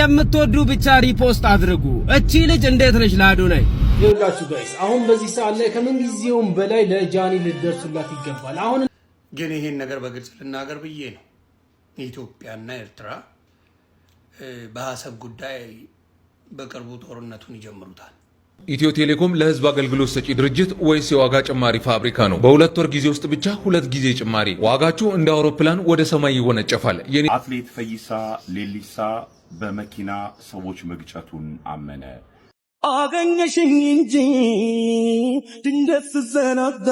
የምትወዱ ብቻ ሪፖስት አድርጉ። እቺ ልጅ እንዴት ነሽ ለአዶናይ? ይኸውላችሁ ጋይስ አሁን በዚህ ሰዓት ላይ ከምን ጊዜውም በላይ ለጃኒ ልደርሱላት ይገባል። አሁን ግን ይሄን ነገር በግልጽ ልናገር ብዬ ነው። ኢትዮጵያና ኤርትራ በሐሰብ ጉዳይ በቅርቡ ጦርነቱን ይጀምሩታል። ኢትዮ ቴሌኮም ለህዝብ አገልግሎት ሰጪ ድርጅት ወይስ የዋጋ ጭማሪ ፋብሪካ ነው? በሁለት ወር ጊዜ ውስጥ ብቻ 2 ጊዜ ጭማሪ። ዋጋችሁ እንደ አውሮፕላን ወደ ሰማይ ይወነጨፋል። አትሌት ፈይሳ ሌሊሳ በመኪና ሰዎች መግጨቱን አመነ። አገኘሽኝ እንጂ ድንገት ስዘናጋ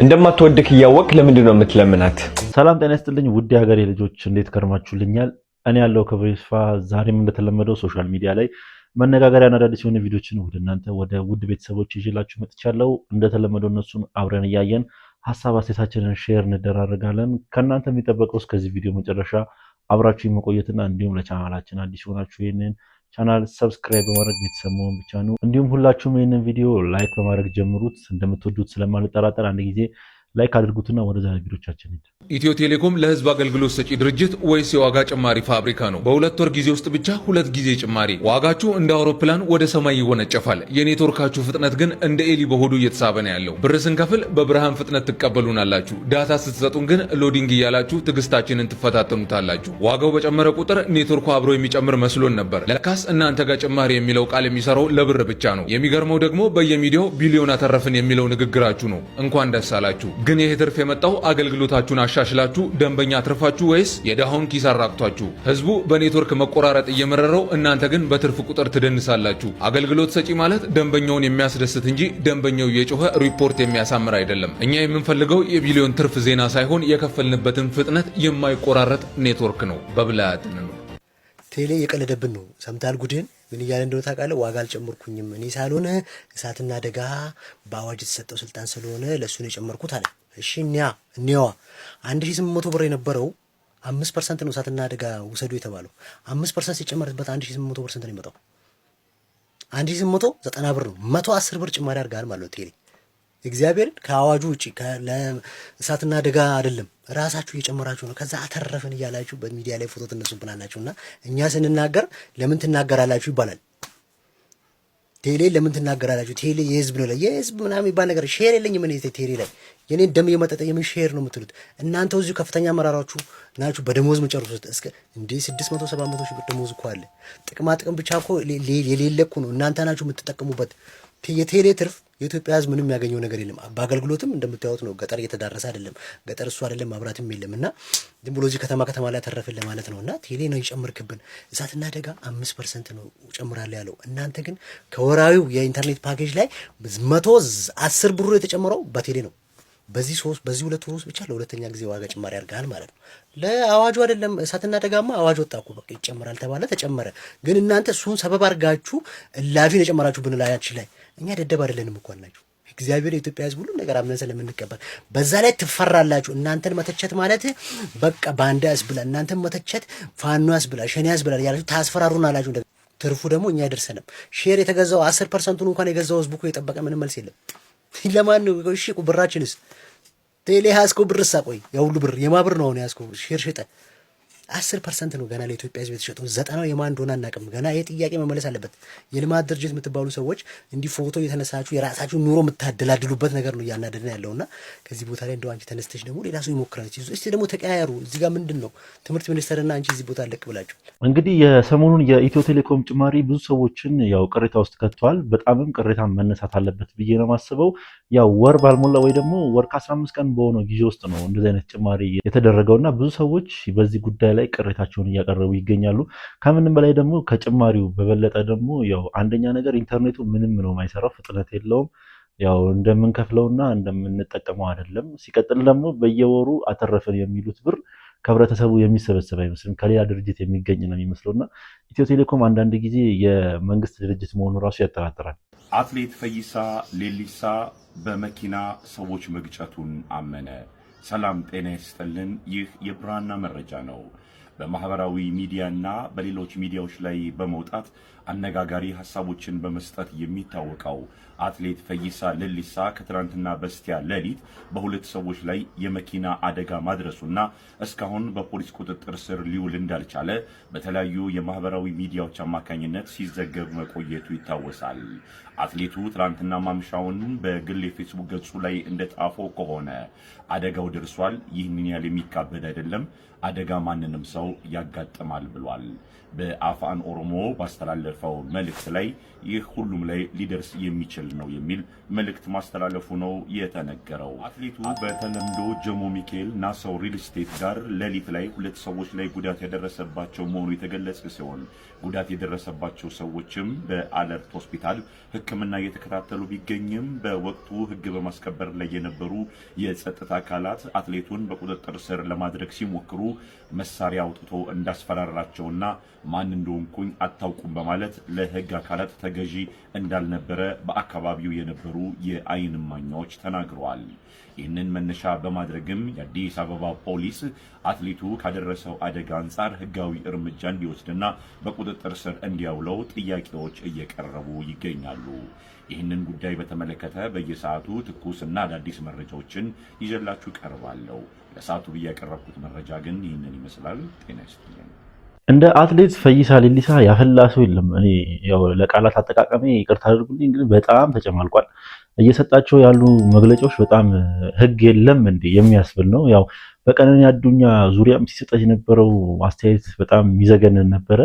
እንደማትወድክ እያወቅ ለምንድን ነው የምትለምናት? ሰላም ጤና ይስጥልኝ ውድ ሀገሬ ልጆች፣ እንዴት ከርማችሁልኛል? እኔ ያለው ክብር ይስፋ። ዛሬም እንደተለመደው ሶሻል ሚዲያ ላይ መነጋገሪያ አዳዲስ የሆኑ ቪዲዮችን ወደ እናንተ ወደ ውድ ቤተሰቦች ይዤላችሁ መጥቻለሁ። እንደተለመደው እነሱን አብረን እያየን ሐሳብ አስተያየታችንን ሼር እንደራረጋለን። ከእናንተ የሚጠበቀው እስከዚህ ቪዲዮ መጨረሻ አብራችሁ መቆየትና እንዲሁም ለቻናላችን አዲስ ሆናችሁ ይሄንን ቻናል ሰብስክራይብ በማድረግ ቤተሰብ መሆን ብቻ ነው። እንዲሁም ሁላችሁም ይሄንን ቪዲዮ ላይክ በማድረግ ጀምሩት። እንደምትወዱት ስለማልጠራጠር አንድ ጊዜ ላይክ አድርጉትና ወደ ዛሬ ቪዲዮቻችን እንሂድ። ኢትዮ ቴሌኮም ለህዝብ አገልግሎት ሰጪ ድርጅት ወይስ የዋጋ ጭማሪ ፋብሪካ ነው? በሁለት ወር ጊዜ ውስጥ ብቻ 2 ጊዜ ጭማሪ። ዋጋችሁ እንደ አውሮፕላን ወደ ሰማይ ይወነጨፋል። የኔትወርካችሁ ፍጥነት ግን እንደ ኤሊ በሆዱ እየተሳበ ነው ያለው። ብር ስንከፍል በብርሃን ፍጥነት ትቀበሉናላችሁ። ዳታ ስትሰጡን ግን ሎዲንግ እያላችሁ ትዕግስታችንን ትፈታተኑታላችሁ። ዋጋው በጨመረ ቁጥር ኔትወርኩ አብሮ የሚጨምር መስሎን ነበር። ለካስ እናንተ ጋር ጭማሪ የሚለው ቃል የሚሰራው ለብር ብቻ ነው። የሚገርመው ደግሞ በየሚዲያው ቢሊዮን አተረፍን የሚለው ንግግራችሁ ነው። እንኳን ደስ አላችሁ። ግን ይሄ ትርፍ የመጣው አገልግሎታችሁን አሻሽላችሁ ደንበኛ አትርፋችሁ ወይስ የደሃውን ኪስ አራቅቷችሁ? ህዝቡ በኔትወርክ መቆራረጥ እየመረረው፣ እናንተ ግን በትርፍ ቁጥር ትደንሳላችሁ። አገልግሎት ሰጪ ማለት ደንበኛውን የሚያስደስት እንጂ ደንበኛው የጮኸ ሪፖርት የሚያሳምር አይደለም። እኛ የምንፈልገው የቢሊዮን ትርፍ ዜና ሳይሆን የከፈልንበትን ፍጥነት የማይቆራረጥ ኔትወርክ ነው። በብልሃት ነው። ቴሌ የቀለደብን ነው። ሰምታል ጉድን ምን እያለ እንደሆነ ታውቃለህ? ዋጋ አልጨመርኩኝም እኔ ሳልሆን እሳትና አደጋ በአዋጅ የተሰጠው ስልጣን ስለሆነ ለሱ ነው የጨመርኩት አለ። እሺ እኒያዋ 1800 ብር የነበረው 5% ነው እሳትና አደጋ ውሰዱ የተባለው። 5% ሲጨመርበት 1800 ብር ስንት ነው የሚመጣው? 1890 ብር ነው። 110 ብር ጭማሪ አድርጋል ማለት ነው ቴሌ። እግዚአብሔር ከአዋጁ ውጪ ለእሳትና አደጋ አይደለም ራሳችሁ እየጨመራችሁ ነው። ከዛ አተረፈን እያላችሁ በሚዲያ ላይ ፎቶ ትነሱብናላችሁና እኛ ስንናገር ለምን ትናገራላችሁ ይባላል። ቴሌ ለምን ትናገራላችሁ? ቴሌ የህዝብ ነው። የህዝብ ምናምን የሚባል ነገር ሼር የለኝም እኔ ቴሌ ላይ። የኔን ደም የመጠጠ የምን ሼር ነው የምትሉት እናንተው? እዚሁ ከፍተኛ አመራራቹ ናችሁ በደሞዝ መጨረሱት። እስከ እንዴ 600 700 ሺህ ብር ደሞዝ እኮ አለ። ጥቅማ ጥቅም ብቻ እኮ የሌለ እኮ ነው። እናንተ ናችሁ የምትጠቀሙበት። የቴሌ ትርፍ የኢትዮጵያ ህዝብ ምንም ያገኘው ነገር የለም። በአገልግሎትም እንደምታዩት ነው። ገጠር እየተዳረሰ አይደለም። ገጠር እሱ አይደለም ማብራትም የለምና ዝም ብሎ እዚህ ከተማ ላይ ተረፈለ ማለት ነውና ቴሌ ነው ይጨምርክብን። እሳትና አደጋ 5% ነው ጨምራለሁ ያለው። እናንተ ግን ከወራዊው የኢንተርኔት ፓኬጅ ላይ 110 ብር የተጨመረው በቴሌ ነው። በዚህ 2 ወር ውስጥ ብቻ ለሁለተኛ ጊዜ ዋጋ ጭማሪ አድርጋል ማለት ነው። ለአዋጁ አይደለም። እሳትና አደጋማ አዋጅ ወጣ እኮ በቃ ይጨምራል ተባለ ተጨመረ። ግን እናንተ እሱን ሰበብ አድርጋችሁ እላፊን የጨመራችሁ ብንላያችን ላይ እኛ ደደብ አይደለንም እኮ አላችሁ። እግዚአብሔር የኢትዮጵያ ህዝብ ሁሉ ነገር አምነን ስለምንቀበል በዛ ላይ ትፈራላችሁ። እናንተን መተቸት ማለት በቃ ባንዳ ያስብላ፣ እናንተን መተቸት ፋኖ ያስብላ፣ ሸኔ ያስብላ ያላችሁ ታስፈራሩናላችሁ። ትርፉ ደግሞ እኛ አይደርሰንም። ሼር የተገዛው 10%ን እንኳን የገዛው ህዝቡ እኮ የጠበቀ ምንም መልስ የለም። ለማን ነው? እሺ ብራችንስ ቴሌ ያስከው ብርሳ ቆይ ያው ሁሉ ብር የማብር ነው አሁን ያስከው ሼር ሸጠ 10% ነው ገና ለኢትዮጵያ ህዝብ የተሸጠው። 90 የማን እንደሆነ አናውቅም። ገና ይሄ ጥያቄ መመለስ አለበት። የልማት ድርጅት የምትባሉ ሰዎች እንዲህ ፎቶ እየተነሳችሁ የራሳችሁ ኑሮ የምታደላድሉበት ነገር ነው እያናደደን ያለውና ከዚህ ቦታ ላይ እንደው አንቺ ተነስተሽ ደግሞ ሌላ ሰው ይሞክራል። እስቲ ደግሞ ተቀያየሩ። እዚህ ጋር ምንድነው ትምህርት ሚኒስተርና አንቺ እዚህ ቦታ ለቅ ብላችሁ እንግዲህ የሰሞኑን የኢትዮ ቴሌኮም ጭማሪ ብዙ ሰዎችን ያው ቅሬታ ውስጥ ከተዋል። በጣምም ቅሬታ መነሳት አለበት ብዬ ነው የማስበው። ያው ወር ባልሞላ ወይ ደግሞ ወር ከ15 ቀን በሆነው ጊዜ ውስጥ ነው እንደዚህ አይነት ጭማሪ የተደረገውና ብዙ ሰዎች በዚህ ጉዳይ ላይ ቅሬታቸውን እያቀረቡ ይገኛሉ። ከምንም በላይ ደግሞ ከጭማሪው በበለጠ ደግሞ ያው አንደኛ ነገር ኢንተርኔቱ ምንም ነው የማይሰራው፣ ፍጥነት የለውም። ያው እንደምንከፍለውና እንደምንጠቀመው አይደለም። ሲቀጥል ደግሞ በየወሩ አተረፈን የሚሉት ብር ከህብረተሰቡ የሚሰበሰብ አይመስልም፣ ከሌላ ድርጅት የሚገኝ ነው የሚመስለውና ኢትዮ ቴሌኮም አንዳንድ ጊዜ የመንግስት ድርጅት መሆኑ ራሱ ያጠራጥራል። አትሌት ፈይሳ ሌሊሳ በመኪና ሰዎች መግጨቱን አመነ። ሰላም ጤና ይስጥልን። ይህ የብርሃንና መረጃ ነው። በማህበራዊ ሚዲያና በሌሎች ሚዲያዎች ላይ በመውጣት አነጋጋሪ ሐሳቦችን በመስጠት የሚታወቀው አትሌት ፈይሳ ሌሊሳ ከትናንትና በስቲያ ሌሊት በሁለት ሰዎች ላይ የመኪና አደጋ ማድረሱና እስካሁን በፖሊስ ቁጥጥር ስር ሊውል እንዳልቻለ በተለያዩ የማህበራዊ ሚዲያዎች አማካኝነት ሲዘገብ መቆየቱ ይታወሳል። አትሌቱ ትናንትና ማምሻውን በግል የፌስቡክ ገጹ ላይ እንደጻፈው ከሆነ አደጋው ደርሷል፣ ይህንን ያህል የሚካበድ አይደለም፣ አደጋ ማንንም ሰው ያጋጥማል ብሏል። በአፋን ኦሮሞ ባስተላለፈው መልእክት ላይ ይህ ሁሉም ላይ ሊደርስ የሚችል ነው የሚል መልእክት ማስተላለፉ ነው የተነገረው። አትሌቱ በተለምዶ ጀሞ ሚካኤል ናሰው ሪል ስቴት ጋር ሌሊት ላይ ሁለት ሰዎች ላይ ጉዳት ያደረሰባቸው መሆኑ የተገለጸ ሲሆን ጉዳት የደረሰባቸው ሰዎችም በአለርት ሆስፒታል ሕክምና እየተከታተሉ ቢገኝም በወቅቱ ሕግ በማስከበር ላይ የነበሩ የጸጥታ አካላት አትሌቱን በቁጥጥር ስር ለማድረግ ሲሞክሩ መሳሪያ አውጥቶ እንዳስፈራራቸውና ማን እንደሆንኩኝ አታውቁም በማለት ለሕግ አካላት ተገዢ እንዳልነበረ በአካባቢው የነበሩ የዓይን እማኞች ተናግረዋል። ይህንን መነሻ በማድረግም የአዲስ አበባ ፖሊስ አትሌቱ ካደረሰው አደጋ አንጻር ሕጋዊ እርምጃ እንዲወስድና በቁጥጥር ስር እንዲያውለው ጥያቄዎች እየቀረቡ ይገኛሉ። ይህንን ጉዳይ በተመለከተ በየሰዓቱ ትኩስና አዳዲስ መረጃዎችን ይዤላችሁ ቀርባለሁ። ለሰዓቱ ያቀረብኩት መረጃ ግን ይህንን ይመስላል። ጤና ይስጥልኝ። እንደ አትሌት ፈይሳ ሌሊሳ ያፈላ ሰው የለም። እኔ ያው ለቃላት አጠቃቀሜ ይቅርታ አድርጉልኝ፣ ግን በጣም ተጨማልቋል። እየሰጣቸው ያሉ መግለጫዎች በጣም ህግ የለም እንዴ የሚያስብል ነው። ያው በቀነኒ አዱኛ ዙሪያም ሲሰጠት የነበረው አስተያየት በጣም የሚዘገንን ነበረ።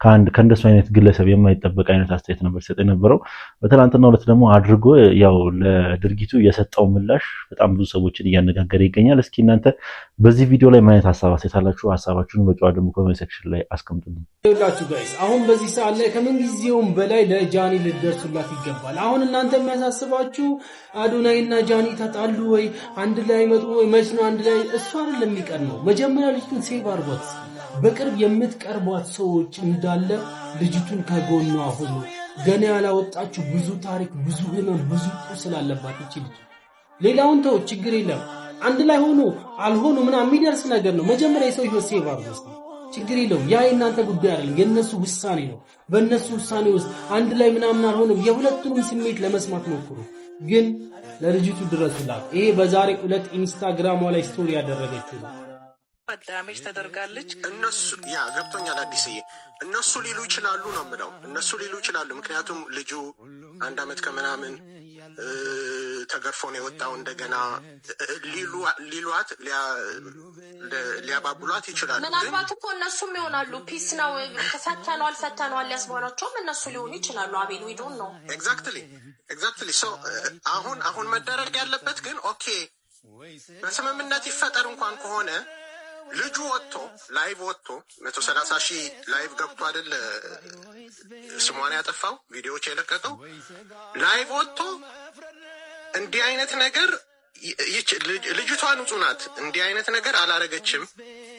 ከእንደሱ አይነት ግለሰብ የማይጠበቅ አይነት አስተያየት ነበር ሲሰጥ የነበረው። በትናንትናው ዕለት ደግሞ አድርጎ ያው ለድርጊቱ የሰጠው ምላሽ በጣም ብዙ ሰዎችን እያነጋገረ ይገኛል። እስኪ እናንተ በዚህ ቪዲዮ ላይ ምን አይነት ሀሳብ አስተያየታላችሁ? ሀሳባችሁን በጨዋ ደግሞ ኮሜንት ሴክሽን ላይ አስቀምጡልኝ። ይኸውላችሁ ጋይስ አሁን በዚህ ሰዓት ላይ ከምን ጊዜውም በላይ ለጃኒ ልትደርሱላት ይገባል። አሁን እናንተ የሚያሳስባችሁ አዶናይና ጃኒ ተጣሉ ወይ አንድ ላይ መጡ ወይ መች ነው አንድ ላይ? እሱ አይደለም የሚቀድመው። መጀመሪያ ልጅቱን ሴቭ አድርጓት። በቅርብ የምትቀርቧት ሰዎች እንዳለ ልጅቱን ከጎኗ ሆኖ ገና ያላወጣችሁ ብዙ ታሪክ፣ ብዙ ህመም፣ ብዙ ቁስል አለባት እቺ ልጅ። ሌላውን ተው፣ ችግር የለም። አንድ ላይ ሆኖ አልሆኑ ምናምን የሚደርስ ነገር ነው። መጀመሪያ የሰው ህይወት ሴቭ አድርጉ። ችግር የለውም። ያ የእናንተ ጉዳይ አይደለም፣ የነሱ ውሳኔ ነው። በእነሱ ውሳኔ ውስጥ አንድ ላይ ምናምን አልሆነም። የሁለቱንም ስሜት ለመስማት ሞክሩ፣ ግን ለልጅቱ ድረሱላት። ይሄ በዛሬ ዕለት ኢንስታግራሟ ላይ ስቶሪ ያደረገችው ነው። ዳሜጅ ተደርጋለች። እነሱ ያ ገብቶኛል። አዲስዬ እነሱ ሊሉ ይችላሉ ነው የምለው። እነሱ ሊሉ ይችላሉ። ምክንያቱም ልጁ 1 ዓመት ከምናምን ተገርፎ ነው የወጣው። እንደገና ሊሏት ሊያባብሏት ይችላሉ። ምናልባት እኮ እነሱም ይሆናሉ። ፒስ ነው ፈተነዋል ያስባሏቸውም እነሱ ሊሆኑ ይችላሉ። አቤል ዊዶን ነው ኤግዛክትሊ ሶ አሁን መደረግ ያለበት ግን ኦኬ በስምምነት ይፈጠር እንኳን ከሆነ ልጁ ወጥቶ ላይቭ ወጥቶ 130,000 ላይቭ ገብቶ አይደል ስሟን ያጠፋው ቪዲዮዎች የለቀቀው ላይቭ ወጥቶ እንዲህ አይነት ነገር ልጅቷ ንጹህ ናት፣ እንዲህ አይነት ነገር አላረገችም፣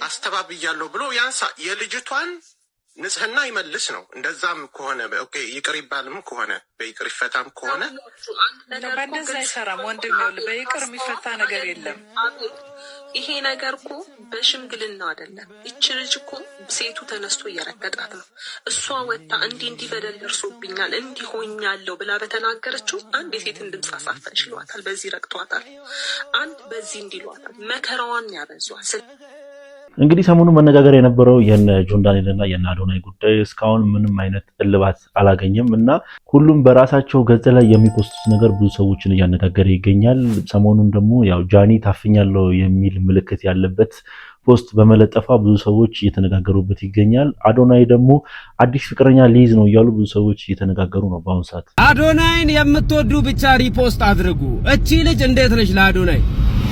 አስተባብያለሁ ብሎ ያንሳ የልጅቷን ንጽህና ይመልስ ነው። እንደዛም ከሆነ ኦኬ ይቅር ይባልም ከሆነ በይቅር ይፈታም ከሆነ በእንደዛ አይሰራም ወንድም። ይኸውልህ በይቅር የሚፈታ ነገር የለም። ይሄ ነገር እኮ በሽምግልና አይደለም። እቺ ልጅ እኮ ሴቱ ተነስቶ እየረገጣት ነው። እሷ ወጣ እንዲህ በደል ደርሶብኛል እንዲህ ሆኛለሁ ብላ በተናገረችው አንድ የሴትን ድምፅ አሳፈን ይሏታል፣ በዚህ ረግጧታል፣ አንድ በዚህ እንዲሏታል፣ መከራዋን ያበዟል። እንግዲህ ሰሞኑን መነጋገር የነበረው የነ ጆን ዳንኤል እና የነ አዶናይ ጉዳይ እስካሁን ምንም አይነት እልባት አላገኘም እና ሁሉም በራሳቸው ገጽ ላይ የሚፖስቱት ነገር ብዙ ሰዎችን እያነጋገረ ይገኛል። ሰሞኑን ደግሞ ያው ጃኒ ታፍኛለሁ የሚል ምልክት ያለበት ፖስት በመለጠፋ ብዙ ሰዎች እየተነጋገሩበት ይገኛል። አዶናይ ደግሞ አዲስ ፍቅረኛ ሊይዝ ነው እያሉ ብዙ ሰዎች እየተነጋገሩ ነው በአሁኑ ሰዓት። አዶናይን የምትወዱ ብቻ ሪፖስት አድርጉ። እቺ ልጅ እንዴት ነች ለአዶናይ?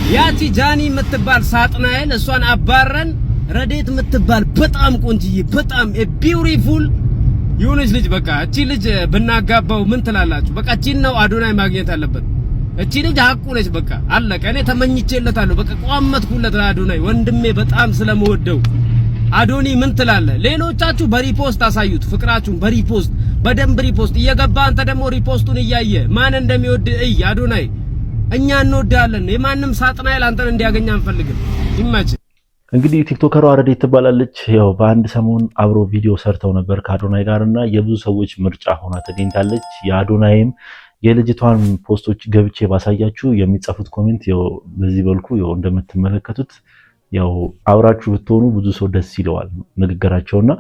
ያቺ ጃኒ የምትባል ሳጥናኤል እሷን አባረን ረዴት የምትባል በጣም ቆንጅዬ በጣም ቢዩቲፉል የሆነች ልጅ በቃ እቺ ልጅ ብናጋባው ምን ትላላችሁ? በቃ እቺን ነው አዶናይ ማግኘት አለበት። እቺ ልጅ ሐቁ ነች። በቃ አለቀ። እኔ ተመኝቼለታለሁ። በቃ ቋመጥኩለት ለአዶናይ ወንድሜ በጣም ስለመወደው። አዶኒ ምን ትላለህ? ሌሎቻችሁ በሪፖስት አሳዩት ፍቅራችሁን፣ በሪፖስት በደንብ ሪፖስት እየገባ አንተ ደግሞ ሪፖስቱን እያየ ማን እንደሚወድ እይ። አዶናይ እኛ እንወዳለን። የማንም ሳጥናኤል አንተን እንዲያገኝ አንፈልግም። ይመች እንግዲህ ቲክቶከሯ ረዴት ትባላለች። ያው በአንድ ሰሞን አብሮ ቪዲዮ ሰርተው ነበር ከአዶናይ ጋርና የብዙ ሰዎች ምርጫ ሆና ተገኝታለች። የአዶናይም የልጅቷን ፖስቶች ገብቼ ባሳያችሁ የሚጻፉት ኮሜንት ያው በዚህ መልኩ ያው እንደምትመለከቱት ያው አብራችሁ ብትሆኑ ብዙ ሰው ደስ ይለዋል ንግግራቸውና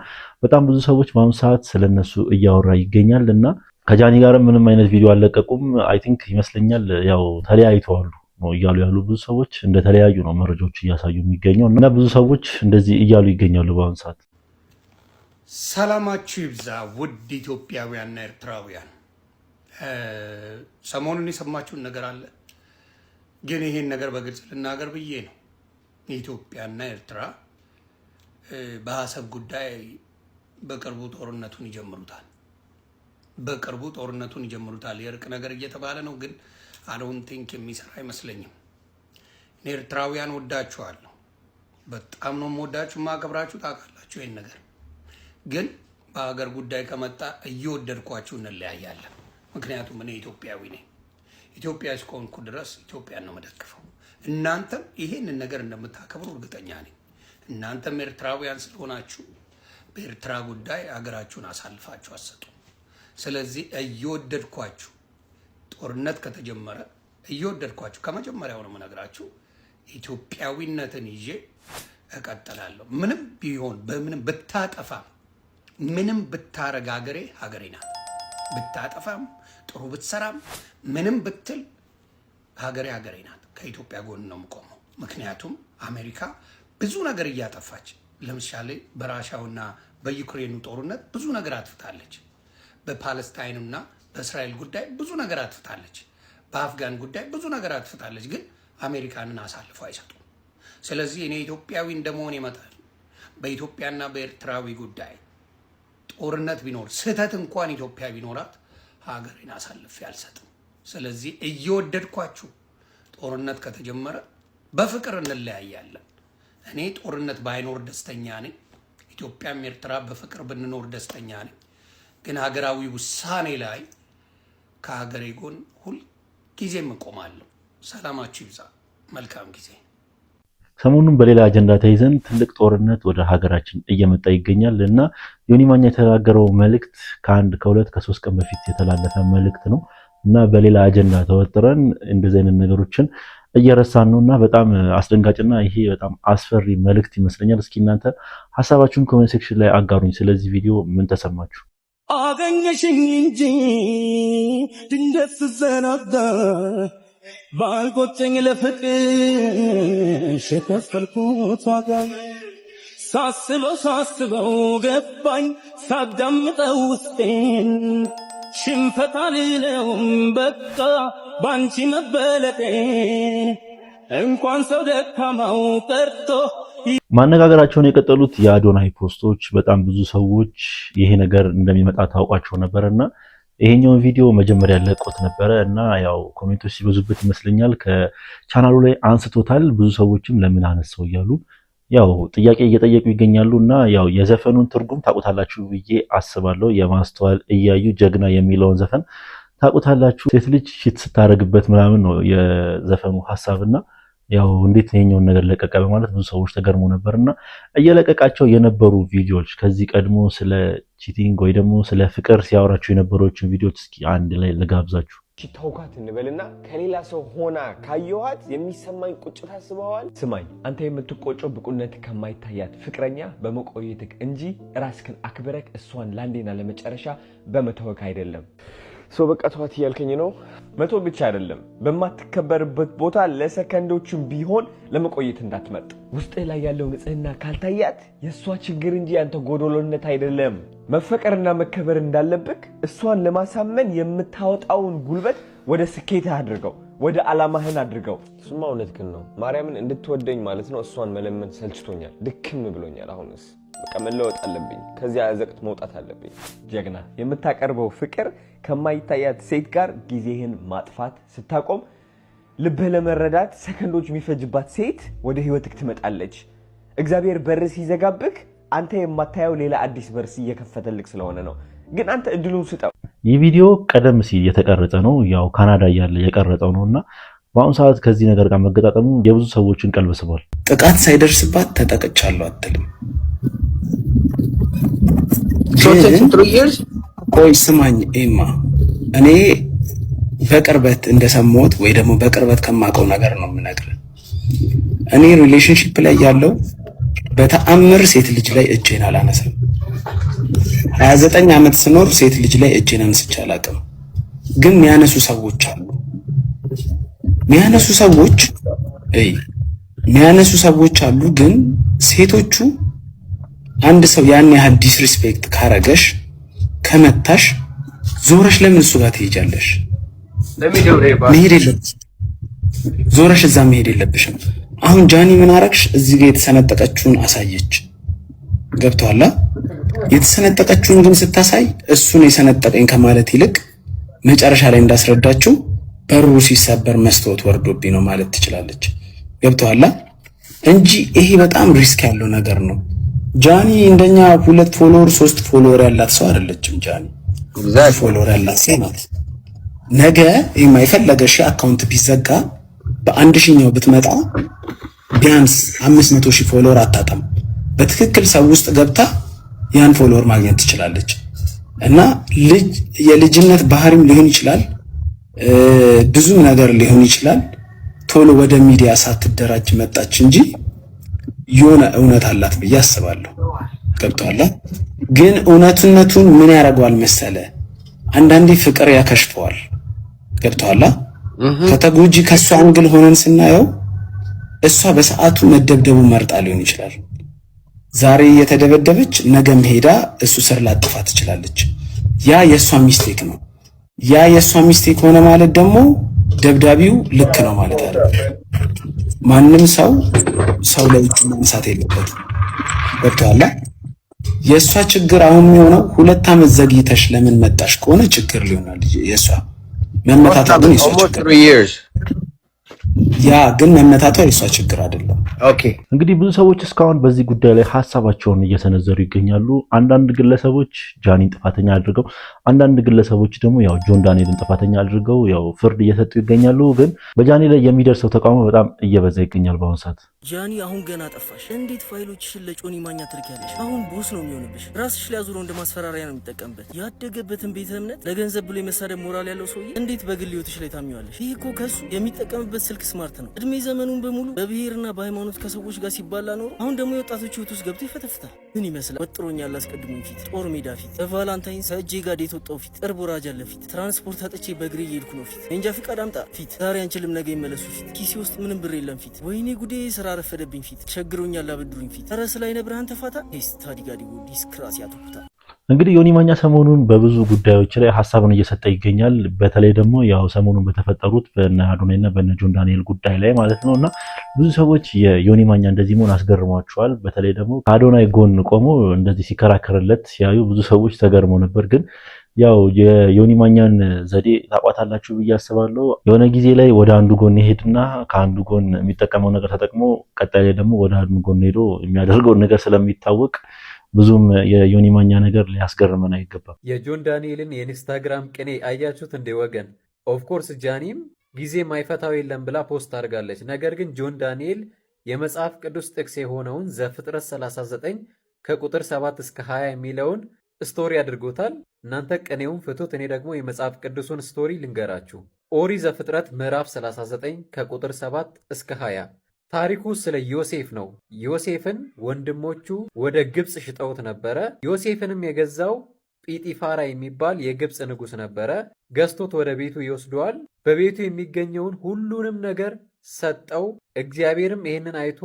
በጣም ብዙ ሰዎች በአሁኑ ሰዓት ስለነሱ እያወራ ይገኛል እና ከጃኒ ጋር ምንም አይነት ቪዲዮ አልለቀቁም። አይ ቲንክ ይመስለኛል ያው ተለያይተዋል ነው እያሉ ያሉ ብዙ ሰዎች እንደተለያዩ ነው መረጃዎች እያሳዩ የሚገኘው እና ብዙ ሰዎች እንደዚህ እያሉ ይገኛሉ በአሁኑ ሰዓት። ሰላማችሁ ይብዛ ውድ ኢትዮጵያውያንና ኤርትራውያን። ሰሞኑን የሰማችሁን ነገር አለ፣ ግን ይሄን ነገር በግልጽ ልናገር ብዬ ነው። ኢትዮጵያና ኤርትራ በአሰብ ጉዳይ በቅርቡ ጦርነቱን ይጀምሩታል። የእርቅ ነገር እየተባለ ነው፣ ግን አዶን ቲንክ የሚሰራ አይመስለኝም። ኤርትራውያን ወዳችኋለሁ፣ በጣም ነው የምወዳችሁ፣ ማከብራችሁ፣ ታውቃላችሁ ይሄን ነገር። ግን በሀገር ጉዳይ ከመጣ እየወደድኳችሁ እንለያያለን። ምክንያቱም እኔ ኢትዮጵያዊ ነኝ። ኢትዮጵያ እስከሆንኩ ድረስ ኢትዮጵያን ነው መደግፈው። እናንተም ይሄንን ነገር እንደምታከብሩ እርግጠኛ ነኝ። እናንተም ኤርትራውያን ስለሆናችሁ በኤርትራ ጉዳይ ሀገራችሁን አሳልፋችሁ አሰጡ። ስለዚህ እየወደድኳችሁ ጦርነት ከተጀመረ እየወደድኳችሁ ከመጀመሪያው ነው የምነግራችሁ። ኢትዮጵያዊነትን ይዤ እቀጥላለሁ። ምንም ቢሆን በምንም ብታጠፋ ምንም ብታረግ ሀገሬ ናት። ብታጠፋም ጥሩ ብትሰራም ምንም ብትል ሀገሬ ናት። ከኢትዮጵያ ጎን ነው የምቆመው። ምክንያቱም አሜሪካ ብዙ ነገር እያጠፋች፣ ለምሳሌ በራሻውና በዩክሬኑ ጦርነት ብዙ ነገር አጥፍታለች። በፓለስታይንና በእስራኤል ጉዳይ ብዙ ነገር አጥፍታለች። በአፍጋን ጉዳይ ብዙ ነገር አጥፍታለች። ግን አሜሪካንን አሳልፎ አይሰጡም። ስለዚህ እኔ ኢትዮጵያዊ እንደመሆን ይመጣል በኢትዮጵያና በኤርትራዊ ጉዳይ ጦርነት ቢኖር ስህተት እንኳን ኢትዮጵያ ቢኖራት ሀገሬን አሳልፌ አልሰጥም። ስለዚህ እየወደድኳችሁ ጦርነት ከተጀመረ በፍቅር እንለያያለን። እኔ ጦርነት ባይኖር ደስተኛ ነኝ። ኢትዮጵያም ኤርትራ በፍቅር ብንኖር ደስተኛ ነኝ። ግን ሀገራዊ ውሳኔ ላይ ከሀገሬ ጎን ሁል ጊዜም እቆማለሁ። ሰላማችሁ ይብዛ። መልካም ጊዜ። ሰሞኑን በሌላ አጀንዳ ተይዘን ትልቅ ጦርነት ወደ ሀገራችን እየመጣ ይገኛል እና ዮኒ ማኛ የተናገረው መልእክት ከሁለት ከሶስት ቀን በፊት የተላለፈ መልእክት ነው እና በሌላ አጀንዳ ተወጥረን እንደዚህ አይነት ነገሮችን እየረሳን ነው እና በጣም አስደንጋጭና ይሄ በጣም አስፈሪ መልእክት ይመስለኛል። እስኪ እናንተ ሀሳባችሁን ኮሜንት ሴክሽን ላይ አጋሩኝ። ስለዚህ ቪዲዮ ምን ተሰማችሁ? አገኘሽኝ እንጂ ድንገት ስዘናጋ ባልቆጨኝ ለፍቅርሽ የከፈልኩት ዋጋ ሳስበው ገባኝ ሳዳምጠው ውስጤን ሽንፈት አልለውም በቃ ባንቺ መበለጤን እንኳን ሰው ደካማው ቀርቶ ማነጋገራቸውን የቀጠሉት የአዶናይ ፖስቶች በጣም ብዙ ሰዎች ይሄ ነገር እንደሚመጣ ታውቋቸው ነበርና ይሄኛውን ቪዲዮ መጀመሪያ ለቆት ነበረ እና ያው ኮሜንቶች ሲበዙበት ይመስለኛል ከቻናሉ ላይ አንስቶታል። ብዙ ሰዎችም ለምን አነሳው እያሉ ያው ጥያቄ እየጠየቁ ይገኛሉ እና ያው የዘፈኑን ትርጉም ታውቁታላችሁ ብዬ አስባለሁ። የማስተዋል እያዩ ጀግና የሚለውን ዘፈን ታውቁታላችሁ። ሴት ልጅ ሺት ስታረግበት ምናምን ነው የዘፈኑ ሐሳብና ያው እንዴት ይሄኛውን ነገር ለቀቀ በማለት ብዙ ሰዎች ተገርሞ ነበርና እየለቀቃቸው የነበሩ ቪዲዮዎች ከዚህ ቀድሞ ስለ ቺቲንግ ወይ ደግሞ ስለ ፍቅር ሲያወራቸው የነበሩትን ቪዲዮዎች እስኪ አንድ ላይ ልጋብዛችሁ። ተውካት እንበልና ከሌላ ሰው ሆና ካየኋት የሚሰማኝ ቁጭት አስበዋል። ስማኝ፣ አንተ የምትቆጨው ብቁነት ከማይታያት ፍቅረኛ በመቆየትክ እንጂ ራስክን አክብረክ እሷን ላንዴና ለመጨረሻ በመተወክ አይደለም። በቃ ተዋት እያልከኝ ነው? መቶ ብቻ አይደለም፣ በማትከበርበት ቦታ ለሰከንዶችም ቢሆን ለመቆየት እንዳትመጥ። ውስጥ ላይ ያለው ንጽህና ካልታያት የእሷ ችግር እንጂ አንተ ጎዶሎነት አይደለም። መፈቀርና መከበር እንዳለብክ እሷን ለማሳመን የምታወጣውን ጉልበት ወደ ስኬት አድርገው፣ ወደ ዓላማህን አድርገው። እሱማ እውነትህን ነው። ማርያምን እንድትወደኝ ማለት ነው። እሷን መለመን ሰልችቶኛል፣ ድክም ብሎኛል። አሁንስ በቃ መለወጥ አለብኝ። ከዚያ አዘቅት መውጣት አለብኝ። ጀግና የምታቀርበው ፍቅር ከማይታያት ሴት ጋር ጊዜህን ማጥፋት ስታቆም ልብህ ለመረዳት ሰከንዶች የሚፈጅባት ሴት ወደ ህይወትክ ትመጣለች። እግዚአብሔር በር ሲዘጋብክ አንተ የማታየው ሌላ አዲስ በር እየከፈተልክ ስለሆነ ነው። ግን አንተ እድሉን ስጠው። ይህ ቪዲዮ ቀደም ሲል የተቀረጸ ነው። ያው ካናዳ ያለ የቀረጸው ነውና በአሁኑ ሰዓት ከዚህ ነገር ጋር መገጣጠሙ የብዙ ሰዎችን ቀልብ ስቧል። ጥቃት ሳይደርስባት ተጠቅቻለሁ አትልም። ቆይ ስማኝ ኤማ፣ እኔ በቅርበት እንደሰማሁት ወይ ደግሞ በቅርበት ከማውቀው ነገር ነው የምነግርህ። እኔ ሪሌሽንሺፕ ላይ ያለው በተአምር ሴት ልጅ ላይ እጄን አላነሳም። 29 ዓመት ስኖር ሴት ልጅ ላይ እጄን አንስቼ አላውቅም። ግን የሚያነሱ ሰዎች አሉ። የሚያነሱ ሰዎች አሉ። ግን ሴቶቹ አንድ ሰው ያን ያህል ዲስሪስፔክት ካረገሽ ከመታሽ ዞረሽ ለምን እሱ ጋር ትሄጃለሽ? መሄድ የለብሽም። ዞረሽ እዛ መሄድ የለብሽም። አሁን ጃኒ ምን አረግሽ? እዚህ ጋር የተሰነጠቀችውን አሳየች። ገብቶሃል? የተሰነጠቀችውን ግን ስታሳይ እሱን የሰነጠቀኝ ከማለት ይልቅ መጨረሻ ላይ እንዳስረዳችው በሩ ሲሰበር መስታወት ወርዶብኝ ነው ማለት ትችላለች። ገብቶሃል? እንጂ ይሄ በጣም ሪስክ ያለው ነገር ነው። ጃኒ እንደኛ 2 ፎሎወር 3 ፎሎወር ያላት ሰው አይደለችም። ጃኒ ፎሎወር ያላት ሰው ናት። ነገ የማይፈለገ ሺህ አካውንት ቢዘጋ በአንድ ሺህኛው ብትመጣ ቢያንስ 500 ሺህ ፎሎወር አታጣም። በትክክል ሰው ውስጥ ገብታ ያን ፎሎወር ማግኘት ትችላለች። እና የልጅነት ባህሪም ሊሆን ይችላል፣ ብዙም ነገር ሊሆን ይችላል። ቶሎ ወደ ሚዲያ ሳትደራጅ መጣች እንጂ የሆነ እውነት አላት ብዬ አስባለሁ። ገብቶሃል? ግን እውነትነቱን ምን ያደርገዋል መሰለ? አንዳንዴ ፍቅር ያከሽፈዋል። ገብቶሃል? ከተጎጂ ከሷ አንግል ሆነን ስናየው እሷ በሰዓቱ መደብደቡ መርጣ ሊሆን ይችላል። ዛሬ የተደበደበች ነገም ሄዳ እሱ ስር ላጥፋ ትችላለች። ያ የሷ ሚስቴክ ነው። ያ የሷ ሚስቴክ ሆነ ማለት ደግሞ ደብዳቢው ልክ ነው ማለት አይደለም። ማንም ሰው ላይ እጁ ማንሳት የለበትም። ገብቶሃል? የሷ ችግር አሁን የሚሆነው 2 ዓመት ዘግይተሽ ለምን መጣሽ ከሆነ ችግር ሊሆናል። የሷ መመታቷ ግን የሷ ችግር ግን መመታቷ የሷ ችግር አይደለም። ኦኬ እንግዲህ ብዙ ሰዎች እስካሁን በዚህ ጉዳይ ላይ ሀሳባቸውን እየሰነዘሩ ይገኛሉ። አንዳንድ ግለሰቦች ጃኒን ጥፋተኛ አድርገው፣ አንዳንድ ግለሰቦች ደግሞ ያው ጆን ዳንኤልን ጥፋተኛ አድርገው ያው ፍርድ እየሰጡ ይገኛሉ። ግን በጃኒ ላይ የሚደርሰው ተቃውሞ በጣም እየበዛ ይገኛል በአሁኑ ሰዓት። ጃኒ አሁን ገና ጠፋሽ። እንዴት ፋይሎችሽን ለጮኒ ማኛ ትልኪያለሽ? አሁን ቦስ ነው የሚሆንብሽ። ራስሽ ላይ አዙሮ እንደ ማስፈራሪያ ነው የሚጠቀምበት። ያደገበትን ቤተ እምነት ለገንዘብ ብሎ የመሳደብ ሞራል ያለው ሰውዬ እንዴት በግል ህይወትሽ ላይ ታሚዋለሽ? ይህ እኮ ከሱ የሚጠቀምበት ስልክ ስማርት ነው። እድሜ ዘመኑን በሙሉ በብሔርና በሃይማኖት ከሰዎች ጋር ሲባላ ኖሮ አሁን ደግሞ የወጣቶች ህይወት ውስጥ ገብቶ ይፈተፍታል። ምን ይመስላል? ወጥሮኛል አስቀድሞኝ ፊት፣ ጦር ሜዳ ፊት፣ በቫላንታይን ሰእጄ ጋር ዴት ወጣው ፊት፣ ቅርብ ወራጅ አለ ፊት፣ ትራንስፖርት አጥቼ በእግሬ እየሄድኩ ነው ፊት፣ እንጃ ፍቃድ አምጣ ፊት፣ ዛሬ አንችልም ነገ ይመለሱ ፊት፣ ኪሴ ውስጥ ምንም ብር የለም ፊት፣ ወይኔ ጉዴ ስራ ረፈደብኝ ፊት፣ ቸግሮኛል አበድሩኝ ፊት፣ ኧረ ስላይነ ብርሃን ተፋታ ስታዲጋዲጎ ዲስክራስ ያተኩታል። እንግዲህ ዮኒ ማኛ ሰሞኑን በብዙ ጉዳዮች ላይ ሀሳቡን እየሰጠ ይገኛል። በተለይ ደግሞ ያው ሰሞኑን በተፈጠሩት በእነ አዶናይና በእነ ጆን ዳንኤል ጉዳይ ላይ ማለት ነው። እና ብዙ ሰዎች የዮኒ ማኛ እንደዚህ መሆን አስገርሟቸዋል። በተለይ ደግሞ ከአዶናይ ጎን ቆሞ እንደዚህ ሲከራከርለት ሲያዩ ብዙ ሰዎች ተገርመው ነበር። ግን ያው የዮኒ ማኛን ዘዴ ታቋታላችሁ ብዬ አስባለሁ። የሆነ ጊዜ ላይ ወደ አንዱ ጎን ይሄድና ከአንዱ ጎን የሚጠቀመው ነገር ተጠቅሞ ቀጣይ ላይ ደግሞ ወደ አንዱ ጎን ሄዶ የሚያደርገውን ነገር ስለሚታወቅ ብዙም የዮኒ ማኛ ነገር ሊያስገርመን አይገባም። የጆን ዳንኤልን የኢንስታግራም ቅኔ አያችሁት እንደ ወገን? ኦፍኮርስ ጃኒም ጊዜ ማይፈታው የለም ብላ ፖስት አድርጋለች። ነገር ግን ጆን ዳንኤል የመጽሐፍ ቅዱስ ጥቅስ የሆነውን ዘፍጥረት 39 ከቁጥር 7 እስከ 20 የሚለውን ስቶሪ አድርጎታል። እናንተ ቅኔውን ፍቱት፣ እኔ ደግሞ የመጽሐፍ ቅዱሱን ስቶሪ ልንገራችሁ። ኦሪት ዘፍጥረት ምዕራፍ 39 ከቁጥር 7 እስከ 20 ታሪኩ ስለ ዮሴፍ ነው። ዮሴፍን ወንድሞቹ ወደ ግብፅ ሽጠውት ነበረ። ዮሴፍንም የገዛው ጲጢፋራ የሚባል የግብፅ ንጉሥ ነበረ። ገዝቶት ወደ ቤቱ ይወስደዋል። በቤቱ የሚገኘውን ሁሉንም ነገር ሰጠው። እግዚአብሔርም ይህንን አይቶ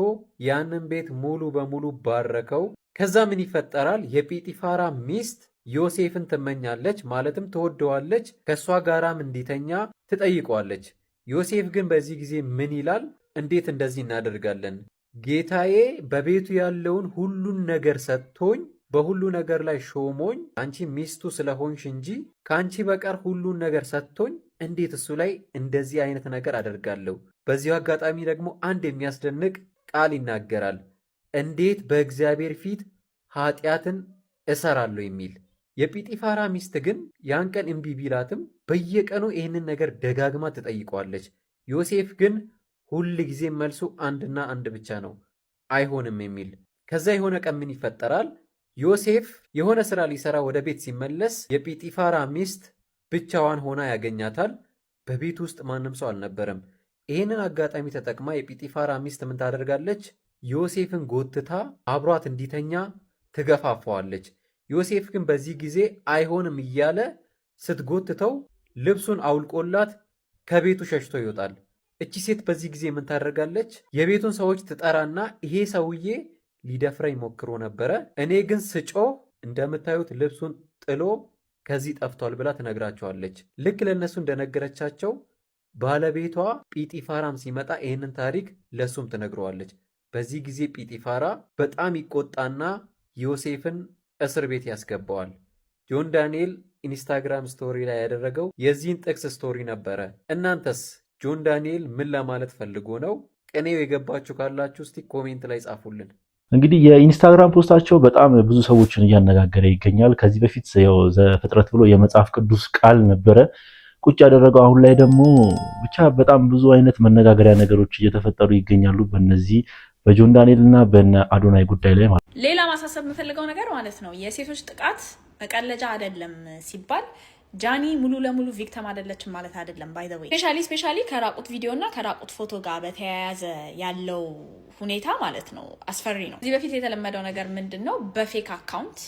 ያንን ቤት ሙሉ በሙሉ ባረከው። ከዛ ምን ይፈጠራል? የጲጢፋራ ሚስት ዮሴፍን ትመኛለች፣ ማለትም ትወደዋለች። ከእሷ ጋራም እንዲተኛ ትጠይቀዋለች። ዮሴፍ ግን በዚህ ጊዜ ምን ይላል? እንዴት እንደዚህ እናደርጋለን? ጌታዬ በቤቱ ያለውን ሁሉን ነገር ሰጥቶኝ በሁሉ ነገር ላይ ሾሞኝ አንቺ ሚስቱ ስለሆንሽ እንጂ ከአንቺ በቀር ሁሉን ነገር ሰጥቶኝ እንዴት እሱ ላይ እንደዚህ አይነት ነገር አደርጋለሁ? በዚሁ አጋጣሚ ደግሞ አንድ የሚያስደንቅ ቃል ይናገራል። እንዴት በእግዚአብሔር ፊት ኃጢአትን እሰራለሁ የሚል። የጲጢፋራ ሚስት ግን ያን ቀን እምቢ ቢላትም በየቀኑ ይህንን ነገር ደጋግማ ትጠይቀዋለች። ዮሴፍ ግን ሁል ጊዜ መልሱ አንድና አንድ ብቻ ነው፣ አይሆንም የሚል። ከዛ የሆነ ቀን ምን ይፈጠራል? ዮሴፍ የሆነ ስራ ሊሰራ ወደ ቤት ሲመለስ የጲጢፋራ ሚስት ብቻዋን ሆና ያገኛታል። በቤት ውስጥ ማንም ሰው አልነበረም። ይህንን አጋጣሚ ተጠቅማ የጲጢፋራ ሚስት ምን ታደርጋለች? ዮሴፍን ጎትታ አብሯት እንዲተኛ ትገፋፈዋለች። ዮሴፍ ግን በዚህ ጊዜ አይሆንም እያለ ስትጎትተው ልብሱን አውልቆላት ከቤቱ ሸሽቶ ይወጣል። እቺ ሴት በዚህ ጊዜ ምን ታደርጋለች? የቤቱን ሰዎች ትጠራና ይሄ ሰውዬ ሊደፍረኝ ሞክሮ ነበረ፣ እኔ ግን ስጮህ እንደምታዩት ልብሱን ጥሎ ከዚህ ጠፍቷል ብላ ትነግራቸዋለች። ልክ ለእነሱ እንደነገረቻቸው ባለቤቷ ጲጢፋራም ሲመጣ ይህንን ታሪክ ለሱም ትነግረዋለች። በዚህ ጊዜ ጲጢፋራ በጣም ይቆጣና ዮሴፍን እስር ቤት ያስገባዋል። ጆን ዳንኤል ኢንስታግራም ስቶሪ ላይ ያደረገው የዚህን ጥቅስ ስቶሪ ነበረ። እናንተስ ጆን ዳንኤል ምን ለማለት ፈልጎ ነው? ቅኔው የገባችሁ ካላችሁ እስቲ ኮሜንት ላይ ጻፉልን። እንግዲህ የኢንስታግራም ፖስታቸው በጣም ብዙ ሰዎችን እያነጋገረ ይገኛል። ከዚህ በፊት ያው ዘፍጥረት ብሎ የመጽሐፍ ቅዱስ ቃል ነበረ ቁጭ ያደረገው። አሁን ላይ ደግሞ ብቻ በጣም ብዙ አይነት መነጋገሪያ ነገሮች እየተፈጠሩ ይገኛሉ በእነዚህ በጆን ዳንኤል እና በነ አዶናይ ጉዳይ ላይ ማለት። ሌላ ማሳሰብ የምፈልገው ነገር ማለት ነው የሴቶች ጥቃት መቀለጃ አይደለም ሲባል ጃኒ ሙሉ ለሙሉ ቪክተም አይደለችም ማለት አይደለም። ባይ ዘ ዌይ ስፔሻሊ ከራቁት ቪዲዮ እና ከራቁት ፎቶ ጋር በተያያዘ ያለው ሁኔታ ማለት ነው አስፈሪ ነው። እዚህ በፊት የተለመደው ነገር ምንድነው? በፌክ አካውንት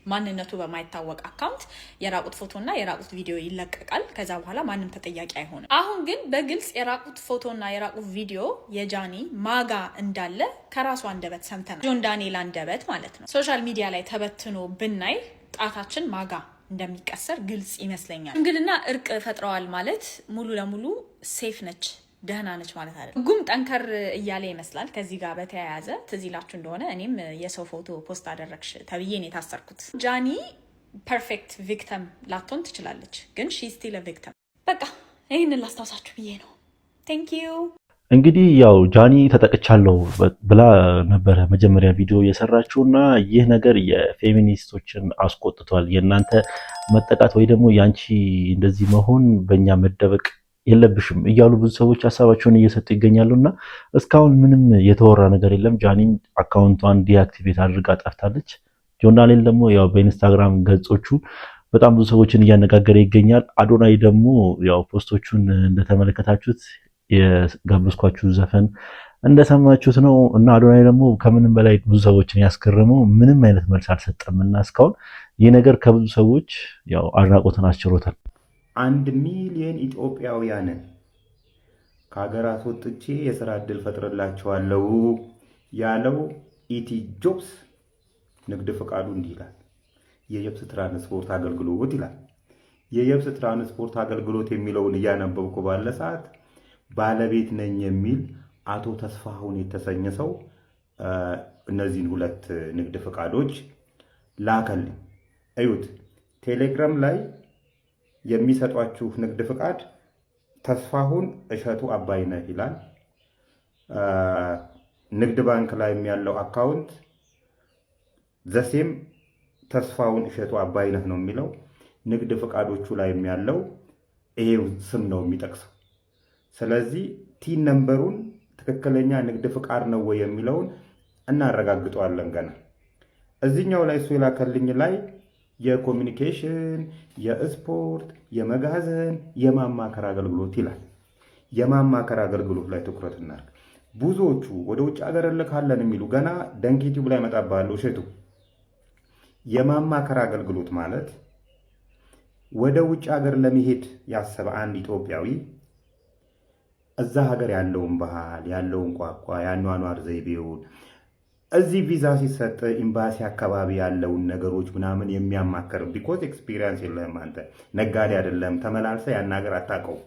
ማንነቱ በማይታወቅ አካውንት የራቁት ፎቶና የራቁት ቪዲዮ ይለቀቃል። ከዛ በኋላ ማንም ተጠያቂ አይሆንም። አሁን ግን በግልጽ የራቁት ፎቶና የራቁት ቪዲዮ የጃኒ ማጋ እንዳለ ከራሱ አንደበት ሰምተናል። ጆን ዳንኤል አንደበት ማለት ነው። ሶሻል ሚዲያ ላይ ተበትኖ ብናይ ጣታችን ማጋ እንደሚቀሰር ግልጽ ይመስለኛል። ሽምግልና እርቅ ፈጥረዋል ማለት ሙሉ ለሙሉ ሴፍ ነች ደህና ነች ማለት አይደለም። ህጉም ጠንከር እያለ ይመስላል። ከዚህ ጋር በተያያዘ ትዝ ይላችሁ እንደሆነ እኔም የሰው ፎቶ ፖስት አደረግሽ ተብዬ ነው የታሰርኩት። ጃኒ ፐርፌክት ቪክተም ላትሆን ትችላለች፣ ግን ሺ ስቲል ቪክተም። በቃ ይህንን ላስታውሳችሁ ብዬ ነው። ቴንክ ዩ። እንግዲህ ያው ጃኒ ተጠቅቻለሁ ብላ ነበረ መጀመሪያ ቪዲዮ የሰራችውና ይህ ነገር የፌሚኒስቶችን አስቆጥቷል። የእናንተ መጠቃት ወይ ደግሞ ያንቺ እንደዚህ መሆን በእኛ መደበቅ የለብሽም እያሉ ብዙ ሰዎች ሀሳባቸውን እየሰጡ ይገኛሉና እስካሁን ምንም የተወራ ነገር የለም። ጃኒ አካውንቷን ዲአክቲቬት አድርጋ ጠፍታለች። ጆን ዳንኤል ደግሞ ያው በኢንስታግራም ገጾቹ በጣም ብዙ ሰዎችን እያነጋገረ ይገኛል። አዶናይ ደግሞ ያው ፖስቶቹን እንደተመለከታችሁት የጋብዝኳችሁ ዘፈን እንደሰማችሁት ነው እና አዶናይ ደግሞ ከምንም በላይ ብዙ ሰዎችን ያስገረመው ምንም አይነት መልስ አልሰጠም እና እስካሁን ይህ ነገር ከብዙ ሰዎች ያው አድናቆትን አስችሮታል። 1 ሚሊዮን ኢትዮጵያውያንን ከሀገራት ወጥቼ የስራ ዕድል ፈጥርላቸዋለሁ ያለው ኢቲ ጆብስ ንግድ ፈቃዱ እንዲህ ይላል። የየብስ ትራንስፖርት አገልግሎት ይላል። የየብስ ትራንስፖርት አገልግሎት የሚለውን እያነበብኩ ባለ ሰዓት ባለቤት ነኝ የሚል አቶ ተስፋሁን የተሰኘ ሰው እነዚህን 2 ንግድ ፈቃዶች ላከልኝ። እዩት። ቴሌግራም ላይ የሚሰጧችሁ ንግድ ፍቃድ ተስፋሁን እሸቱ አባይነህ ይላል። ንግድ ባንክ ላይ ያለው አካውንት ዘሴም ተስፋሁን እሸቱ አባይነህ ነው የሚለው። ንግድ ፍቃዶቹ ላይ ያለው ይሄው ስም ነው የሚጠቅሰው። ስለዚህ ቲን ነምበሩን ትክክለኛ ንግድ ፍቃድ ነው ወይ የሚለውን እናረጋግጠዋለን ገና። እዚህኛው ላይ እሱ የላከልኝ ላይ የኮሚኒኬሽን፣ የስፖርት፣ የመጋዘን፣ የማማከር አገልግሎት ይላል። የማማከር አገልግሎት ላይ ትኩረት እናድርግ። ብዙዎቹ ወደ ውጭ ሀገር ልካለን የሚሉ ገና ደንኪቲው ላይ መጣባለሁ። እሸቱ የማማከር አገልግሎት ማለት ወደ ውጭ ሀገር ለመሄድ ያሰበ አንድ ኢትዮጵያዊ እዛ ሀገር ያለውን ባህል፣ ያለውን ቋንቋ፣ ያኗኗር ዘይቤውን እዚህ ቪዛ ሲሰጥ ኤምባሲ አካባቢ ያለውን ነገሮች ምናምን የሚያማከር ቢኮዝ ኤክስፒሪየንስ የለህም አንተ ነጋዴ አይደለም፣ ተመላልሰ ያን ሀገር አታውቀው።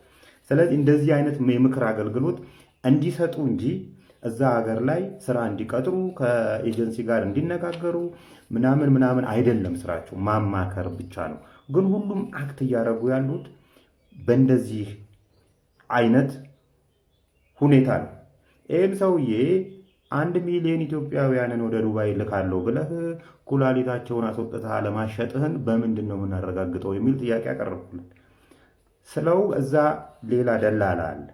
ስለዚህ እንደዚህ አይነት የምክር አገልግሎት እንዲሰጡ እንጂ እዛ ሀገር ላይ ስራ እንዲቀጥሩ ከኤጀንሲ ጋር እንዲነጋገሩ ምናምን አይደለም። ስራቸው ማማከር ብቻ ነው። ግን ሁሉም አክት እያደረጉ ያሉት በእንደዚህ አይነት ሁኔታ ነው። ይህም ሰውዬ 1 ሚሊዮን ኢትዮጵያውያንን ወደ ዱባይ ልካለሁ ብለህ ኩላሊታቸውን አስወጥተህ አለማሸጥህን በምንድን ነው የምናረጋግጠው የሚል ጥያቄ ያቀረብኩለት ስለው እዛ ሌላ ደላላ አለ።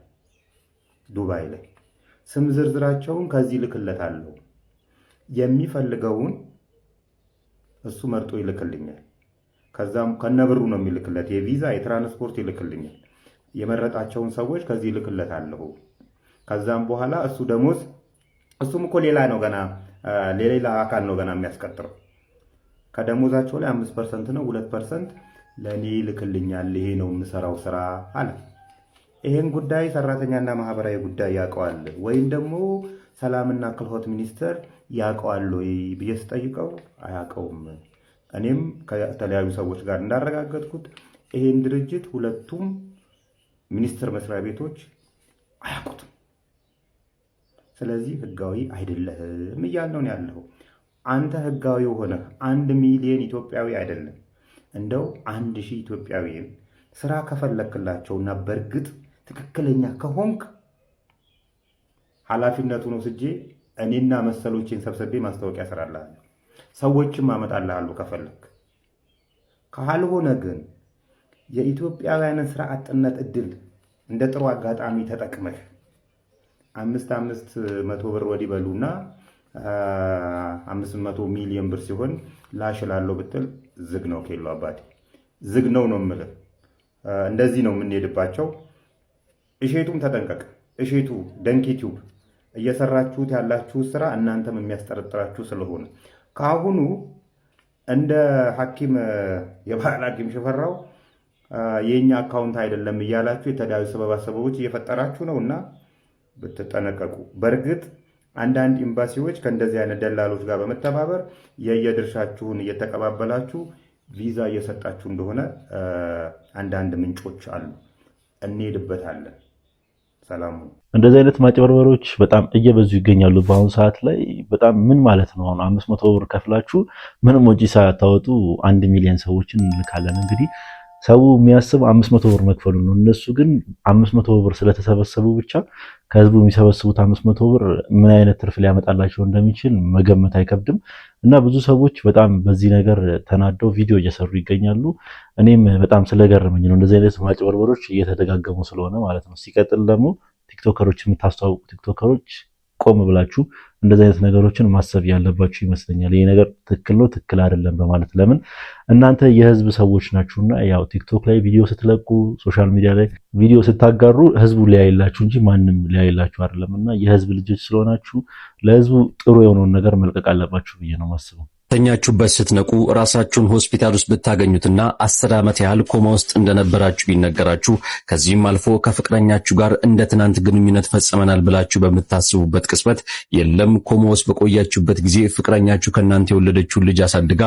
ዱባይ ላይ ስም ዝርዝራቸውን ከዚህ ልክለታለሁ። የሚፈልገውን እሱ መርጦ ይልክልኛል። ከዛም ከነብሩ ነው የሚልክለት። የቪዛ የትራንስፖርት ይልክልኛል። የመረጣቸውን ሰዎች ከዚህ ይልክለታለሁ። ከዛም በኋላ እሱ ደሞዝ እሱም እኮ ሌላ ነው ገና ሌላ አካል ነው ገና የሚያስቀጥረው። ከደሞዛቸው ላይ 5% ነው 2% ለኔ ይልክልኛል። ይሄ ነው የምሰራው ስራ አለ። ይሄን ጉዳይ ሰራተኛና ማህበራዊ ጉዳይ ያውቀዋል ወይም ደግሞ ሰላምና ክልሆት ሚኒስቴር ያውቀዋል ወይ ብዬ ስጠይቀው አያውቀውም። እኔም ከተለያዩ ሰዎች ጋር እንዳረጋገጥኩት ይሄን ድርጅት ሁለቱም ሚኒስቴር መስሪያ ቤቶች አያውቁትም። ስለዚህ ህጋዊ አይደለም እያልነው ያለው። አንተ ህጋዊ ሆነ 1 ሚሊዮን ኢትዮጵያዊ አይደለም እንደው 1000 ኢትዮጵያዊን ስራ ከፈለክላቸውና በርግጥ ትክክለኛ ከሆንክ ኃላፊነቱን ወስጄ እኔና መሰሎቼን ሰብስቤ ማስታወቂያ ሰራላለሁ። ሰዎችም አመጣልሃለሁ ከፈለክ። ካልሆነ ግን የኢትዮጵያውያንን ስራ አጥነት እድል እንደ ጥሩ አጋጣሚ ተጠቅመህ 500 ብር ወዲህ በሉና 500 ሚሊዮን ብር ሲሆን ላሽላለሁ ብትል ዝግ ነው ኬሎ አባቴ፣ ዝግ ነው የምልህ። እንደዚህ ነው የምንሄድባቸው። እሼቱም ተጠንቀቅ። እሼቱ ደንኪ ቲዩብ እየሰራችሁት ያላችሁ ስራ እናንተም የሚያስጠረጥራችሁ ስለሆነ ካሁኑ እንደ ሐኪም የባህል ሐኪም ሽፈራው የኛ አካውንት አይደለም እያላችሁ የተለያዩ ሰበቦች እየፈጠራችሁ ነውና ብትጠነቀቁ። በርግጥ አንዳንድ ኤምባሲዎች ከእንደዚህ አይነት ደላሎች ጋር በመተባበር የየድርሻችሁን እየተቀባበላችሁ ቪዛ እየሰጣችሁ እንደሆነ አንዳንድ ምንጮች አሉ። እንሄድበታለን። ሰላሙ እንደዚህ አይነት ማጭበርበሮች በጣም እየበዙ ይገኛሉ በአሁኑ ሰዓት ላይ። በጣም ምን ማለት ነው? አሁን 500 ብር ከፍላችሁ ምንም ወጪ ሳታወጡ 1 ሚሊዮን ሰዎችን እንልካለን። እንግዲህ ሰው የሚያስብ 500 ብር መክፈሉ ነው። እነሱ ግን 500 ብር ስለተሰበሰቡ ብቻ ከህዝቡ የሚሰበስቡት 500 ብር ምን አይነት ትርፍ ሊያመጣላቸው እንደሚችል መገመት አይከብድም። እና ብዙ ሰዎች በጣም በዚህ ነገር ተናደው ቪዲዮ እየሰሩ ይገኛሉ። እኔም በጣም ስለገረመኝ ነው እንደዚህ አይነት ማጭበርበሮች እየተደጋገሙ ስለሆነ ማለት ነው። ሲቀጥል ደግሞ ቲክቶከሮች የምታስተዋውቁ ቲክቶከሮች ቆም ብላችሁ እንደዚህ አይነት ነገሮችን ማሰብ ያለባችሁ ይመስለኛል። ይሄ ነገር ትክክል ነው ትክክል አይደለም በማለት ለምን እናንተ የህዝብ ሰዎች ናችሁና ያው ቲክቶክ ላይ ቪዲዮ ስትለቁ ሶሻል ሚዲያ ላይ ቪዲዮ ስታጋሩ ህዝቡ ሊያይላችሁ እንጂ ማንም ሊያይላችሁ አይደለምና የህዝብ ልጆች ስለሆናችሁ ለህዝቡ ጥሩ የሆነውን ነገር መልቀቅ አለባችሁ ብዬ ነው ማስበው። ተኛችሁበት ስትነቁ ራሳችሁን ሆስፒታል ውስጥ ብታገኙትና 10 ዓመት ያህል ኮማ ውስጥ እንደነበራችሁ ቢነገራችሁ ከዚህም አልፎ ከፍቅረኛችሁ ጋር እንደ ትናንት ግንኙነት ፈጽመናል ብላችሁ በምታስቡበት ቅጽበት የለም ኮማ ውስጥ በቆያችሁበት ጊዜ ፍቅረኛችሁ ከናንተ የወለደችውን ልጅ አሳድጋ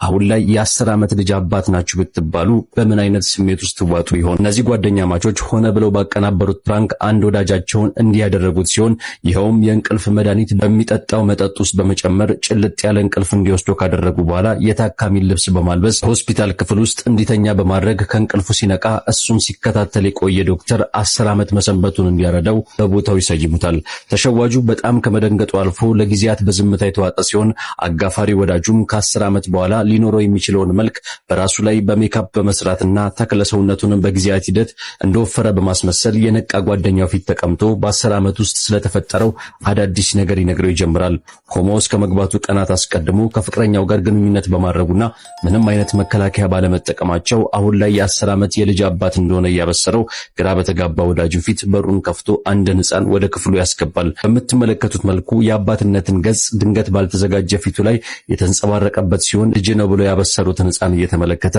አሁን ላይ የ10 ዓመት ልጅ አባት ናችሁ ብትባሉ በምን አይነት ስሜት ውስጥ ትዋጡ ይሆን? እነዚህ ጓደኛ ማቾች ሆነ ብለው ባቀናበሩት ፕራንክ አንድ ወዳጃቸውን እንዲያደረጉት ሲሆን ይኸውም የእንቅልፍ መድኃኒት በሚጠጣው መጠጥ ውስጥ በመጨመር ጭልጥ ያለ እንቅልፍ እንዲወስዱ ካደረጉ በኋላ የታካሚን ልብስ በማልበስ ሆስፒታል ክፍል ውስጥ እንዲተኛ በማድረግ ከእንቅልፉ ሲነቃ እሱን ሲከታተል የቆየ ዶክተር 10 ዓመት መሰንበቱን እንዲያረዳው በቦታው ይሰይሙታል። ተሸዋጁ በጣም ከመደንገጡ አልፎ ለጊዜያት በዝምታ የተዋጠ ሲሆን አጋፋሪ ወዳጁም ከ10 ዓመት በኋላ ሊኖረው የሚችለውን መልክ በራሱ ላይ በሜካፕ በመስራትና ተክለ ሰውነቱንም በጊዜያት ሂደት እንደወፈረ በማስመሰል የነቃ ጓደኛው ፊት ተቀምጦ በ10 ዓመት ውስጥ ስለተፈጠረው አዳዲስ ነገር ይነግረው ይጀምራል። ኮማ ውስጥ ከመግባቱ ቀናት አስቀድሞ ከፍቅረኛው ጋር ግንኙነት በማድረጉና ምንም አይነት መከላከያ ባለመጠቀማቸው አሁን ላይ የ10 ዓመት የልጅ አባት እንደሆነ ያበሰረው ግራ በተጋባ ወዳጁ ፊት በሩን ከፍቶ አንድ ሕፃን ወደ ክፍሉ ያስገባል። በምትመለከቱት መልኩ የአባትነትን ገጽ ድንገት ባልተዘጋጀ ፊቱ ላይ የተንጸባረቀበት ሲሆን ልጅ ነው ብሎ ያበሰሩትን ሕፃን እየተመለከተ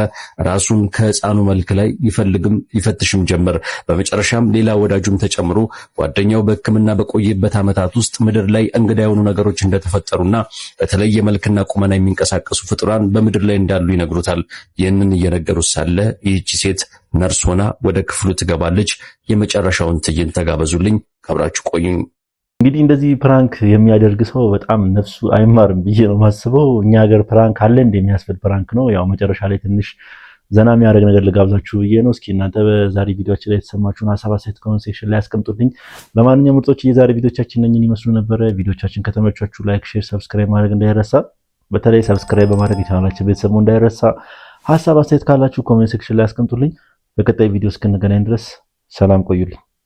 ራሱን ከሕፃኑ መልክ ላይ ይፈልግም ይፈትሽም ጀመር። በመጨረሻም ሌላ ወዳጁም ተጨምሮ ጓደኛው በሕክምና በቆየበት ዓመታት ውስጥ ምድር ላይ እንግዳ የሆኑ ነገሮች እንደተፈጠሩና በተለየ መልክና ቁመና የሚንቀሳቀሱ ፍጡራን በምድር ላይ እንዳሉ ይነግሩታል። ይህንን እየነገሩት ሳለ ይህቺ ሴት ነርስ ሆና ወደ ክፍሉ ትገባለች። የመጨረሻውን ትዕይንት ተጋበዙልኝ፣ አብራችሁ ቆዩኝ። እንግዲህ እንደዚህ ፕራንክ የሚያደርግ ሰው በጣም ነፍሱ አይማርም ብዬ ነው ማስበው። እኛ ሀገር ፕራንክ አለ እንደሚያስፈል ፕራንክ ነው። ያው መጨረሻ ላይ ትንሽ ዘና የሚያደርግ ነገር ልጋብዛችሁ ብዬ ነው። እስኪ እናንተ በዛሬ ቪዲዮአችን ላይ የተሰማችሁን ሀሳብ አስተያየት ኮሜንት ሴክሽን ላይ አስቀምጡልኝ። ለማንኛውም ምርጦች የዛሬ ቪዲዮአችን እነኝን ይመስሉ ነበረ። ቪዲዮአችን ከተመቻችሁ ላይክ፣ ሼር፣ ሰብስክራይብ ማድረግ እንዳይረሳ። በተለይ ሰብስክራይብ በማድረግ የቻናላችን ቤተሰብ እንዳይረሳ። ሀሳብ አስተያየት ካላችሁ ኮሜንት ሴክሽን ላይ አስቀምጡልኝ። በቀጣይ ቪዲዮ እስክንገናኝ ድረስ ሰላም ቆዩልኝ።